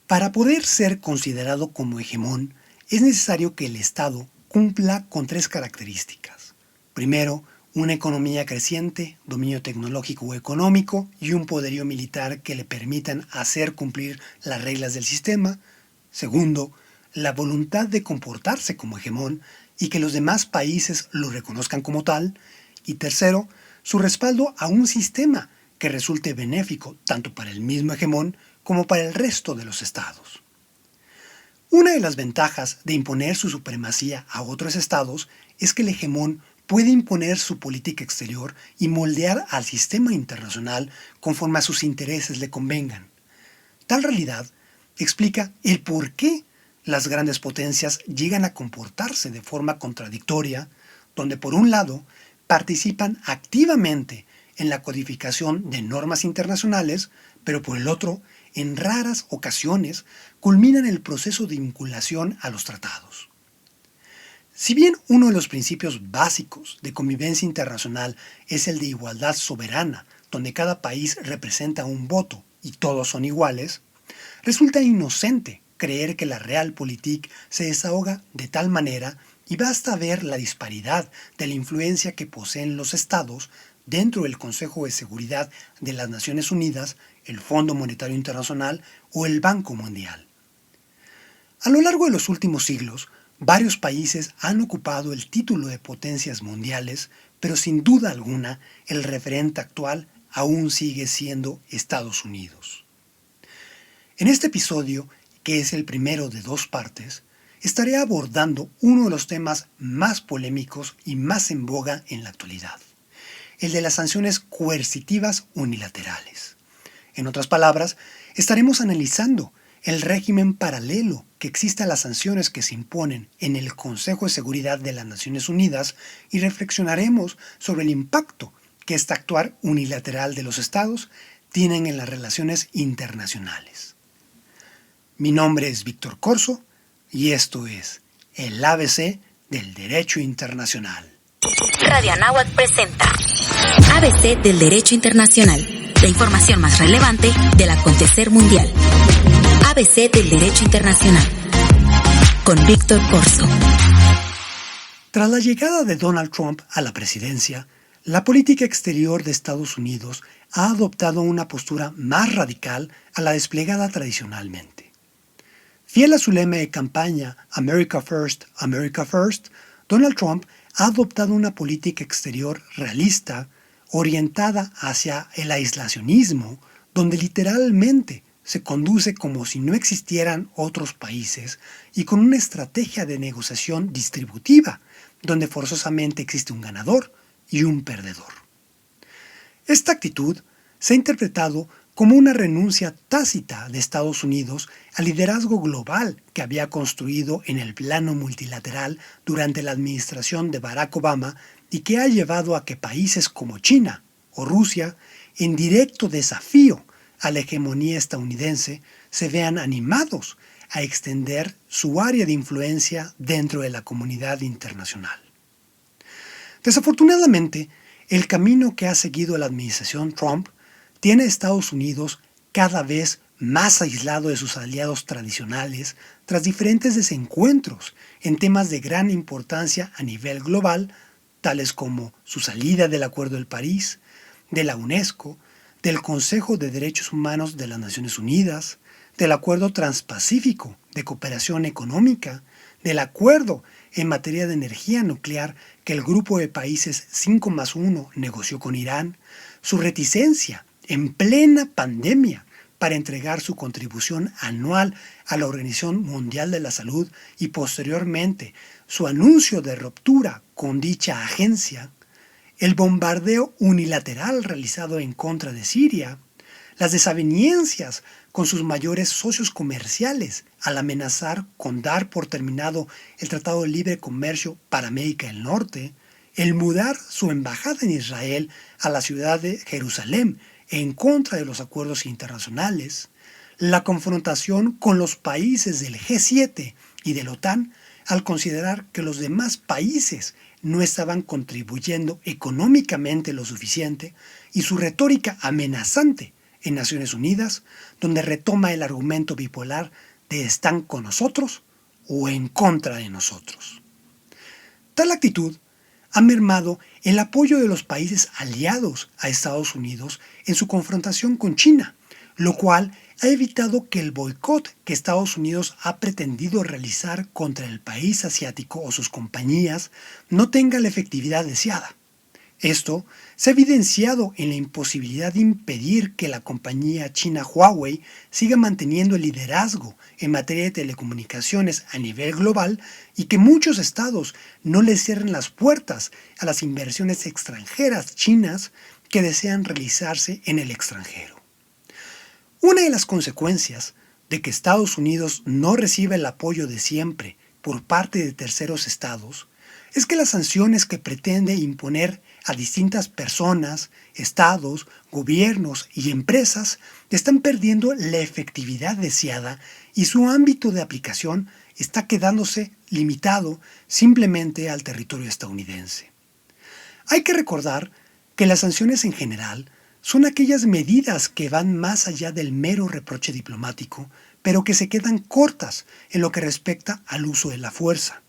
Para poder ser considerado como hegemón, es necesario que el Estado cumpla con tres características. Primero, una economía creciente, dominio tecnológico o económico y un poderío militar que le permitan hacer cumplir las reglas del sistema. Segundo, la voluntad de comportarse como hegemón y que los demás países lo reconozcan como tal. Y tercero, su respaldo a un sistema que resulte benéfico tanto para el mismo hegemón como para el resto de los estados. Una de las ventajas de imponer su supremacía a otros estados es que el hegemón puede imponer su política exterior y moldear al sistema internacional conforme a sus intereses le convengan. Tal realidad explica el por qué las grandes potencias llegan a comportarse de forma contradictoria, donde por un lado participan activamente en la codificación de normas internacionales, pero por el otro, en raras ocasiones, culminan el proceso de vinculación a los tratados. Si bien uno de los principios básicos de convivencia internacional es el de igualdad soberana, donde cada país representa un voto y todos son iguales, resulta inocente creer que la realpolitik se desahoga de tal manera y basta ver la disparidad de la influencia que poseen los estados dentro del Consejo de Seguridad de las Naciones Unidas, el Fondo Monetario Internacional o el Banco Mundial. A lo largo de los últimos siglos, varios países han ocupado el título de potencias mundiales, pero sin duda alguna el referente actual aún sigue siendo Estados Unidos. En este episodio, que es el primero de dos partes, estaré abordando uno de los temas más polémicos y más en boga en la actualidad, el de las sanciones coercitivas unilaterales. En otras palabras, estaremos analizando el régimen paralelo que existe a las sanciones que se imponen en el Consejo de Seguridad de las Naciones Unidas y reflexionaremos sobre el impacto que este actuar unilateral de los estados tienen en las relaciones internacionales. Mi nombre es Víctor Corso y esto es el ABC del Derecho Internacional. Radio Anáhuac presenta ABC del Derecho Internacional, la información más relevante del acontecer mundial. ABC del Derecho Internacional, con Víctor Corso. Tras la llegada de Donald Trump a la presidencia, la política exterior de Estados Unidos ha adoptado una postura más radical a la desplegada tradicionalmente. Fiel a su lema de campaña America First, Donald Trump ha adoptado una política exterior realista, orientada hacia el aislacionismo, donde literalmente se conduce como si no existieran otros países y con una estrategia de negociación distributiva, donde forzosamente existe un ganador y un perdedor. Esta actitud se ha interpretado como una renuncia tácita de Estados Unidos al liderazgo global que había construido en el plano multilateral durante la administración de Barack Obama y que ha llevado a que países como China o Rusia, en directo desafío a la hegemonía estadounidense, se vean animados a extender su área de influencia dentro de la comunidad internacional. Desafortunadamente, el camino que ha seguido la administración Trump tiene a Estados Unidos cada vez más aislado de sus aliados tradicionales tras diferentes desencuentros en temas de gran importancia a nivel global, tales como su salida del Acuerdo de París, de la UNESCO, del Consejo de Derechos Humanos de las Naciones Unidas, del Acuerdo Transpacífico de Cooperación Económica, del Acuerdo en materia de energía nuclear que el grupo de países 5+1 negoció con Irán, su reticencia en plena pandemia para entregar su contribución anual a la Organización Mundial de la Salud y posteriormente su anuncio de ruptura con dicha agencia, el bombardeo unilateral realizado en contra de Siria, las desavenencias con sus mayores socios comerciales al amenazar con dar por terminado el Tratado de Libre Comercio para América del Norte, el mudar su embajada en Israel a la ciudad de Jerusalén en contra de los acuerdos internacionales, la confrontación con los países del G7 y de la OTAN al considerar que los demás países no estaban contribuyendo económicamente lo suficiente y su retórica amenazante en Naciones Unidas, donde retoma el argumento bipolar de están con nosotros o en contra de nosotros. Tal actitud ha mermado el apoyo de los países aliados a Estados Unidos en su confrontación con China, lo cual ha evitado que el boicot que Estados Unidos ha pretendido realizar contra el país asiático o sus compañías no tenga la efectividad deseada. Esto se ha evidenciado en la imposibilidad de impedir que la compañía china Huawei siga manteniendo el liderazgo en materia de telecomunicaciones a nivel global y que muchos estados no le cierren las puertas a las inversiones extranjeras chinas que desean realizarse en el extranjero. Una de las consecuencias de que Estados Unidos no reciba el apoyo de siempre por parte de terceros estados es que las sanciones que pretende imponer a distintas personas, estados, gobiernos y empresas están perdiendo la efectividad deseada y su ámbito de aplicación está quedándose limitado simplemente al territorio estadounidense. Hay que recordar que las sanciones en general son aquellas medidas que van más allá del mero reproche diplomático, pero que se quedan cortas en lo que respecta al uso de la fuerza.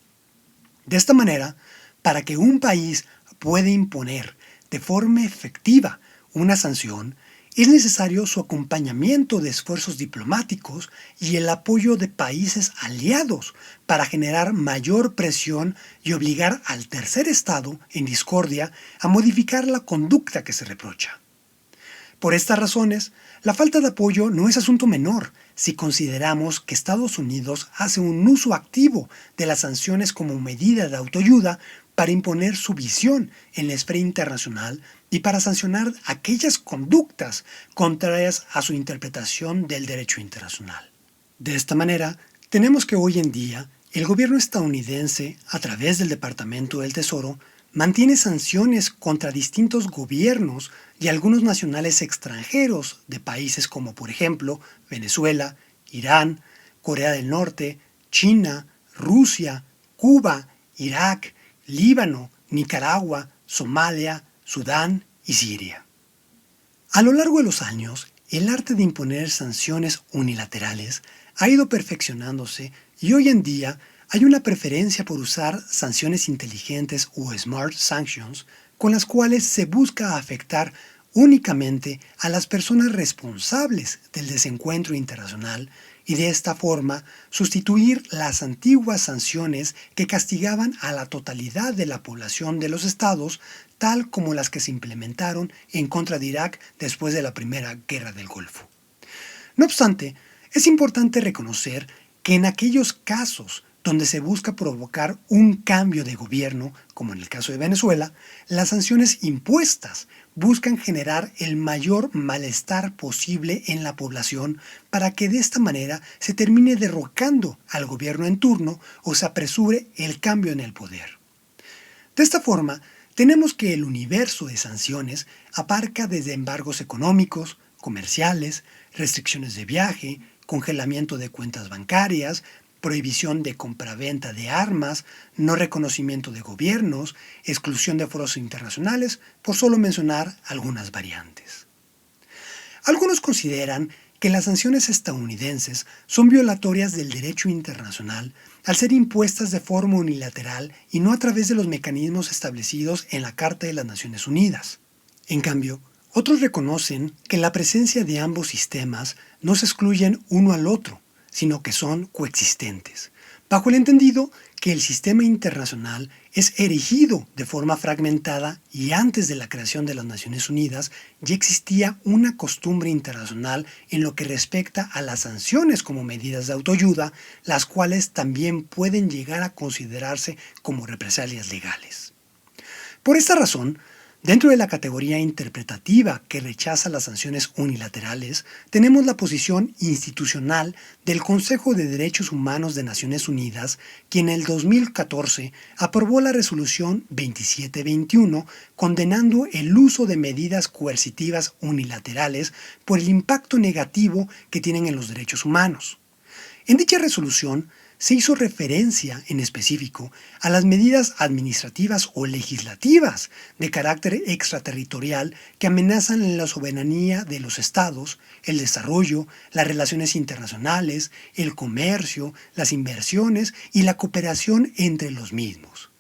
De esta manera, para que un país pueda imponer de forma efectiva una sanción, es necesario su acompañamiento de esfuerzos diplomáticos y el apoyo de países aliados para generar mayor presión y obligar al tercer estado en discordia a modificar la conducta que se reprocha. Por estas razones, la falta de apoyo no es asunto menor si consideramos que Estados Unidos hace un uso activo de las sanciones como medida de autoayuda para imponer su visión en la esfera internacional y para sancionar aquellas conductas contrarias a su interpretación del derecho internacional. De esta manera, tenemos que hoy en día el gobierno estadounidense, a través del Departamento del Tesoro, mantiene sanciones contra distintos gobiernos y algunos nacionales extranjeros de países como, por ejemplo, Venezuela, Irán, Corea del Norte, China, Rusia, Cuba, Irak, Líbano, Nicaragua, Somalia, Sudán y Siria. A lo largo de los años, el arte de imponer sanciones unilaterales ha ido perfeccionándose y hoy en día hay una preferencia por usar sanciones inteligentes o smart sanctions con las cuales se busca afectar únicamente a las personas responsables del desencuentro internacional y de esta forma sustituir las antiguas sanciones que castigaban a la totalidad de la población de los estados, tal como las que se implementaron en contra de Irak después de la Primera Guerra del Golfo. No obstante, es importante reconocer que en aquellos casos donde se busca provocar un cambio de gobierno, como en el caso de Venezuela, las sanciones impuestas buscan generar el mayor malestar posible en la población para que de esta manera se termine derrocando al gobierno en turno o se apresure el cambio en el poder. De esta forma, tenemos que el universo de sanciones abarca desde embargos económicos, comerciales, restricciones de viaje, congelamiento de cuentas bancarias, prohibición de compraventa de armas, no reconocimiento de gobiernos, exclusión de foros internacionales, por solo mencionar algunas variantes. Algunos consideran que las sanciones estadounidenses son violatorias del derecho internacional al ser impuestas de forma unilateral y no a través de los mecanismos establecidos en la Carta de las Naciones Unidas. En cambio, otros reconocen que la presencia de ambos sistemas no se excluyen uno al otro, sino que son coexistentes, bajo el entendido que el sistema internacional es erigido de forma fragmentada y antes de la creación de las Naciones Unidas ya existía una costumbre internacional en lo que respecta a las sanciones como medidas de autoayuda, las cuales también pueden llegar a considerarse como represalias legales. Por esta razón, dentro de la categoría interpretativa que rechaza las sanciones unilaterales, tenemos la posición institucional del Consejo de Derechos Humanos de Naciones Unidas, quien en el 2014 aprobó la resolución 2721 condenando el uso de medidas coercitivas unilaterales por el impacto negativo que tienen en los derechos humanos. En dicha resolución se hizo referencia en específico a las medidas administrativas o legislativas de carácter extraterritorial que amenazan la soberanía de los estados, el desarrollo, las relaciones internacionales, el comercio, las inversiones y la cooperación entre los mismos.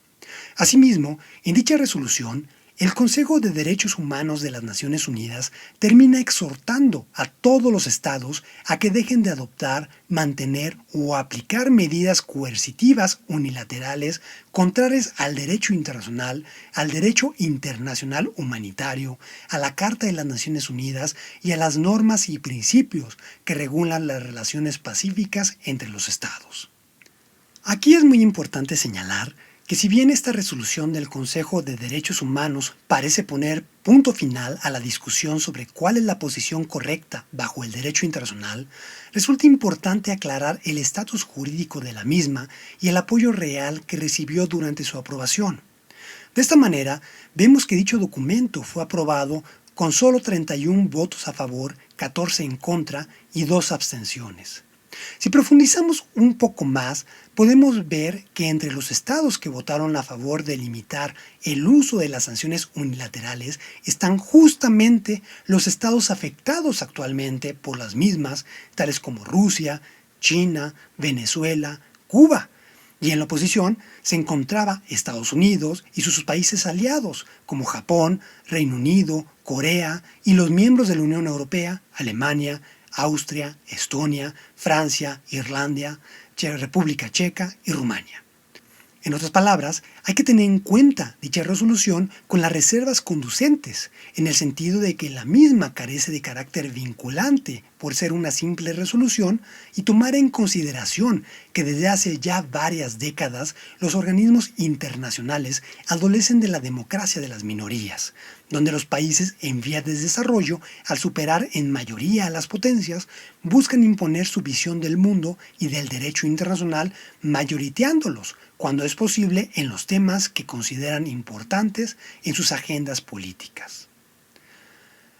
Asimismo, en dicha resolución, el Consejo de Derechos Humanos de las Naciones Unidas termina exhortando a todos los estados a que dejen de adoptar, mantener o aplicar medidas coercitivas unilaterales contrarias al derecho internacional, al derecho internacional humanitario, a la Carta de las Naciones Unidas y a las normas y principios que regulan las relaciones pacíficas entre los estados. Aquí es muy importante señalar que si bien esta resolución del Consejo de Derechos Humanos parece poner punto final a la discusión sobre cuál es la posición correcta bajo el derecho internacional, resulta importante aclarar el estatus jurídico de la misma y el apoyo real que recibió durante su aprobación. De esta manera, vemos que dicho documento fue aprobado con solo 31 votos a favor, 14 en contra y 2 abstenciones. Si profundizamos un poco más, podemos ver que entre los estados que votaron a favor de limitar el uso de las sanciones unilaterales están justamente los estados afectados actualmente por las mismas, tales como Rusia, China, Venezuela, Cuba. Y en la oposición se encontraba Estados Unidos y sus países aliados, como Japón, Reino Unido, Corea y los miembros de la Unión Europea, Alemania, Austria, Estonia, Francia, Irlanda, República Checa y Rumania. En otras palabras, hay que tener en cuenta dicha resolución con las reservas conducentes, en el sentido de que la misma carece de carácter vinculante por ser una simple resolución y tomar en consideración que desde hace ya varias décadas los organismos internacionales adolecen de la democracia de las minorías, donde los países en vías de desarrollo, al superar en mayoría a las potencias, buscan imponer su visión del mundo y del derecho internacional, mayoriteándolos, cuando es posible, en los temas que consideran importantes en sus agendas políticas.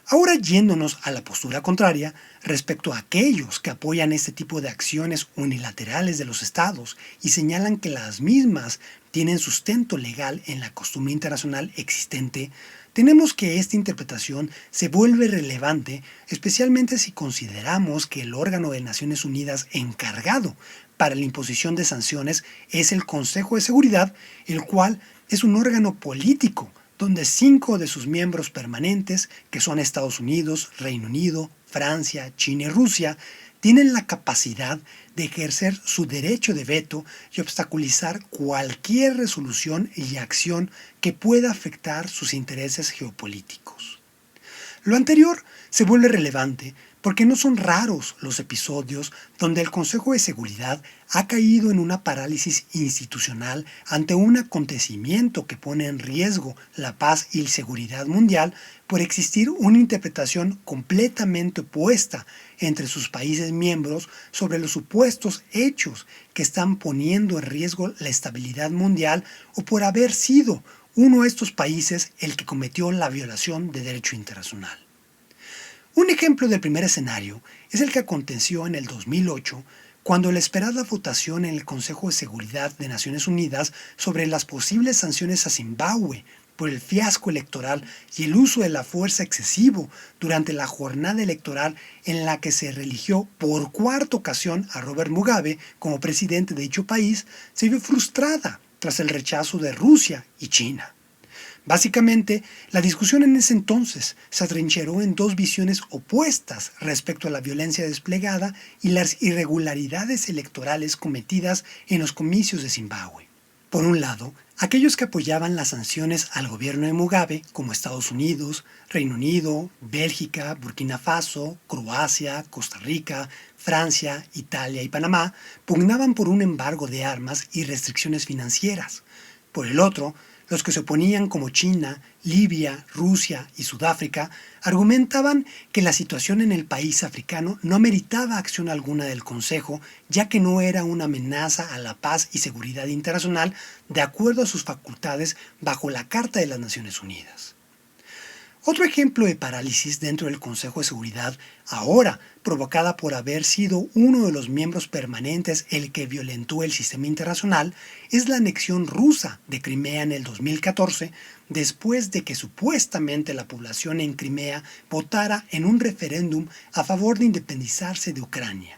Ahora yéndonos a la postura contraria, respecto a aquellos que apoyan este tipo de acciones unilaterales de los estados y señalan que las mismas tienen sustento legal en la costumbre internacional existente, tenemos que esta interpretación se vuelve relevante, especialmente si consideramos que el órgano de Naciones Unidas encargado para la imposición de sanciones es el Consejo de Seguridad, el cual es un órgano político donde 5 de sus miembros permanentes, que son Estados Unidos, Reino Unido, Francia, China y Rusia, tienen la capacidad de ejercer su derecho de veto y obstaculizar cualquier resolución y acción que pueda afectar sus intereses geopolíticos. Lo anterior se vuelve relevante porque no son raros los episodios donde el Consejo de Seguridad ha caído en una parálisis institucional ante un acontecimiento que pone en riesgo la paz y la seguridad mundial por existir una interpretación completamente opuesta entre sus países miembros sobre los supuestos hechos que están poniendo en riesgo la estabilidad mundial o por haber sido uno de estos países el que cometió la violación de derecho internacional. Un ejemplo del primer escenario es el que aconteció en el 2008, cuando la esperada votación en el Consejo de Seguridad de Naciones Unidas sobre las posibles sanciones a Zimbabue por el fiasco electoral y el uso de la fuerza excesivo durante la jornada electoral en la que se reeligió por 4ª ocasión a Robert Mugabe como presidente de dicho país, se vio frustrada tras el rechazo de Rusia y China. Básicamente, la discusión en ese entonces se atrincheró en 2 visiones opuestas respecto a la violencia desplegada y las irregularidades electorales cometidas en los comicios de Zimbabue. Por un lado, aquellos que apoyaban las sanciones al gobierno de Mugabe, como Estados Unidos, Reino Unido, Bélgica, Burkina Faso, Croacia, Costa Rica, Francia, Italia y Panamá, pugnaban por un embargo de armas y restricciones financieras. Por el otro, los que se oponían como China, Libia, Rusia y Sudáfrica argumentaban que la situación en el país africano no meritaba acción alguna del Consejo, ya que no era una amenaza a la paz y seguridad internacional de acuerdo a sus facultades bajo la Carta de las Naciones Unidas. Otro ejemplo de parálisis dentro del Consejo de Seguridad, ahora provocada por haber sido uno de los miembros permanentes el que violentó el sistema internacional, es la anexión rusa de Crimea en el 2014, después de que supuestamente la población en Crimea votara en un referéndum a favor de independizarse de Ucrania.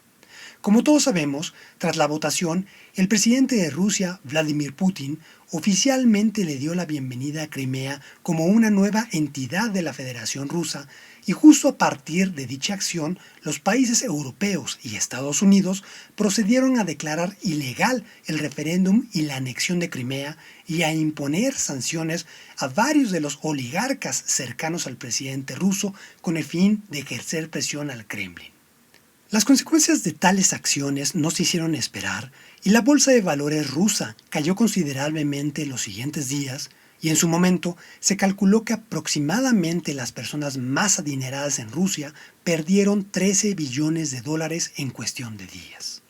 Como todos sabemos, tras la votación, el presidente de Rusia, Vladimir Putin, oficialmente le dio la bienvenida a Crimea como una nueva entidad de la Federación Rusa, y justo a partir de dicha acción, los países europeos y Estados Unidos procedieron a declarar ilegal el referéndum y la anexión de Crimea y a imponer sanciones a varios de los oligarcas cercanos al presidente ruso con el fin de ejercer presión al Kremlin. Las consecuencias de tales acciones no se hicieron esperar y la bolsa de valores rusa cayó considerablemente los siguientes días, y en su momento se calculó que aproximadamente las personas más adineradas en Rusia perdieron 13 billones de dólares en cuestión de días.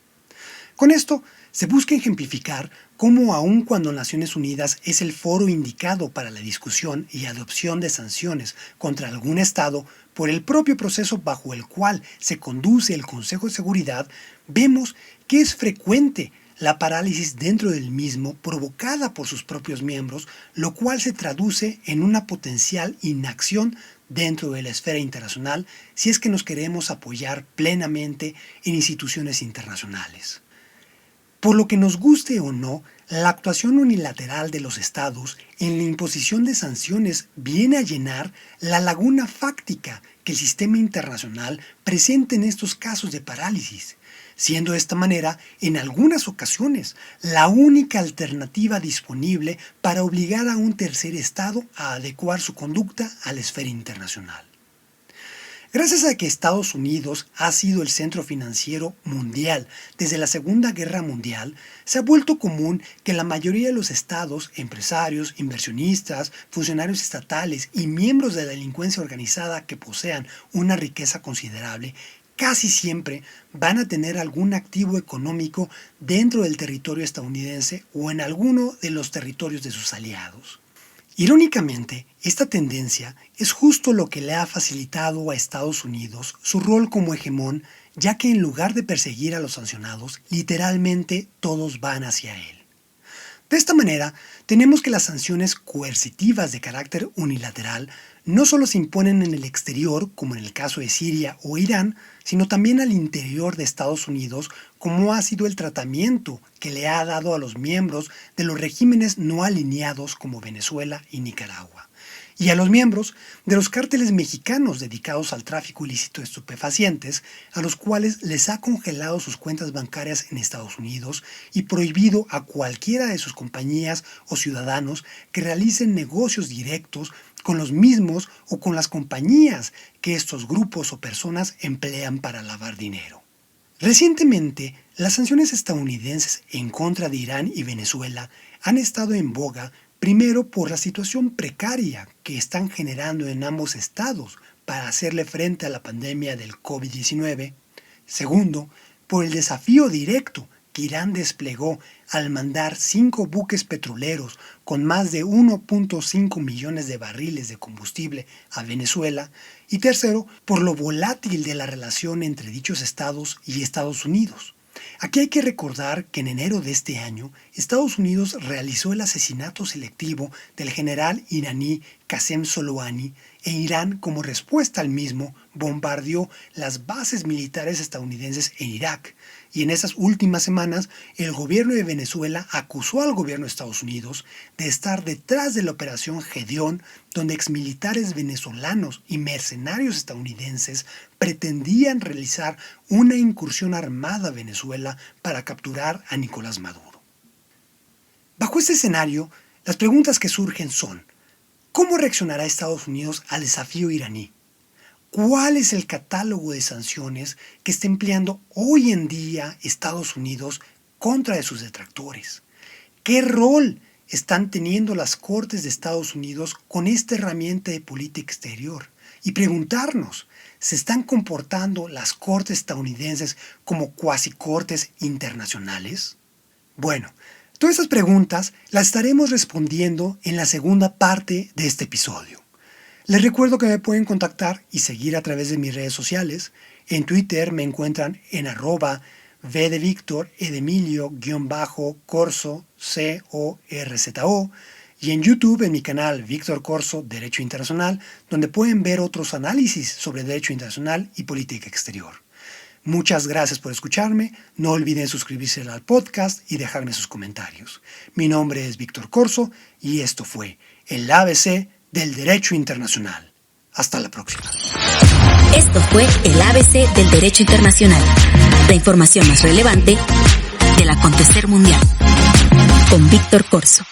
Con esto se busca ejemplificar cómo, aun cuando Naciones Unidas es el foro indicado para la discusión y adopción de sanciones contra algún Estado, por el propio proceso bajo el cual se conduce el Consejo de Seguridad, vemos que es frecuente la parálisis dentro del mismo provocada por sus propios miembros, lo cual se traduce en una potencial inacción dentro de la esfera internacional si es que nos queremos apoyar plenamente en instituciones internacionales. Por lo que nos guste o no, la actuación unilateral de los estados en la imposición de sanciones viene a llenar la laguna fáctica que el sistema internacional presenta en estos casos de parálisis, siendo de esta manera, en algunas ocasiones, la única alternativa disponible para obligar a un tercer estado a adecuar su conducta a la esfera internacional. Gracias a que Estados Unidos ha sido el centro financiero mundial desde la Segunda Guerra Mundial, se ha vuelto común que la mayoría de los estados, empresarios, inversionistas, funcionarios estatales y miembros de la delincuencia organizada que posean una riqueza considerable, casi siempre van a tener algún activo económico dentro del territorio estadounidense o en alguno de los territorios de sus aliados. Irónicamente, esta tendencia es justo lo que le ha facilitado a Estados Unidos su rol como hegemón, ya que en lugar de perseguir a los sancionados, literalmente todos van hacia él. De esta manera, tenemos que las sanciones coercitivas de carácter unilateral no solo se imponen en el exterior, como en el caso de Siria o Irán, sino también al interior de Estados Unidos, como ha sido el tratamiento que le ha dado a los miembros de los regímenes no alineados como Venezuela y Nicaragua, y a los miembros de los cárteles mexicanos dedicados al tráfico ilícito de estupefacientes, a los cuales les ha congelado sus cuentas bancarias en Estados Unidos y prohibido a cualquiera de sus compañías o ciudadanos que realicen negocios directos con los mismos o con las compañías que estos grupos o personas emplean para lavar dinero. Recientemente, las sanciones estadounidenses en contra de Irán y Venezuela han estado en boga primero por la situación precaria que están generando en ambos estados para hacerle frente a la pandemia del COVID-19, segundo, por el desafío directo que Irán desplegó al mandar 5 buques petroleros con más de 1.5 millones de barriles de combustible a Venezuela, y tercero, por lo volátil de la relación entre dichos estados y Estados Unidos. Aquí hay que recordar que en enero de este año, Estados Unidos realizó el asesinato selectivo del general iraní Qasem Soleimani, e Irán, como respuesta al mismo, bombardeó las bases militares estadounidenses en Irak. Y en esas últimas semanas, el gobierno de Venezuela acusó al gobierno de Estados Unidos de estar detrás de la operación Gedeón, donde exmilitares venezolanos y mercenarios estadounidenses pretendían realizar una incursión armada a Venezuela para capturar a Nicolás Maduro. Bajo este escenario, las preguntas que surgen son: ¿cómo reaccionará Estados Unidos al desafío iraní? ¿Cuál es el catálogo de sanciones que está empleando hoy en día Estados Unidos contra de sus detractores? ¿Qué rol están teniendo las Cortes de Estados Unidos con esta herramienta de política exterior? Y preguntarnos, ¿se están comportando las Cortes estadounidenses como cuasi cortes internacionales? Bueno, todas estas preguntas las estaremos respondiendo en la segunda parte de este episodio. Les recuerdo que me pueden contactar y seguir a través de mis redes sociales. En Twitter me encuentran en @V de Víctor, E de Emilio, _Corso, CORZO, y en YouTube en mi canal Víctor Corso Derecho Internacional, donde pueden ver otros análisis sobre Derecho Internacional y Política Exterior. Muchas gracias por escucharme, no olviden suscribirse al podcast y dejarme sus comentarios. Mi nombre es Víctor Corso y esto fue el ABC del Derecho Internacional. Hasta la próxima. Esto fue el ABC del Derecho Internacional, la información más relevante del acontecer mundial, con Víctor Corso.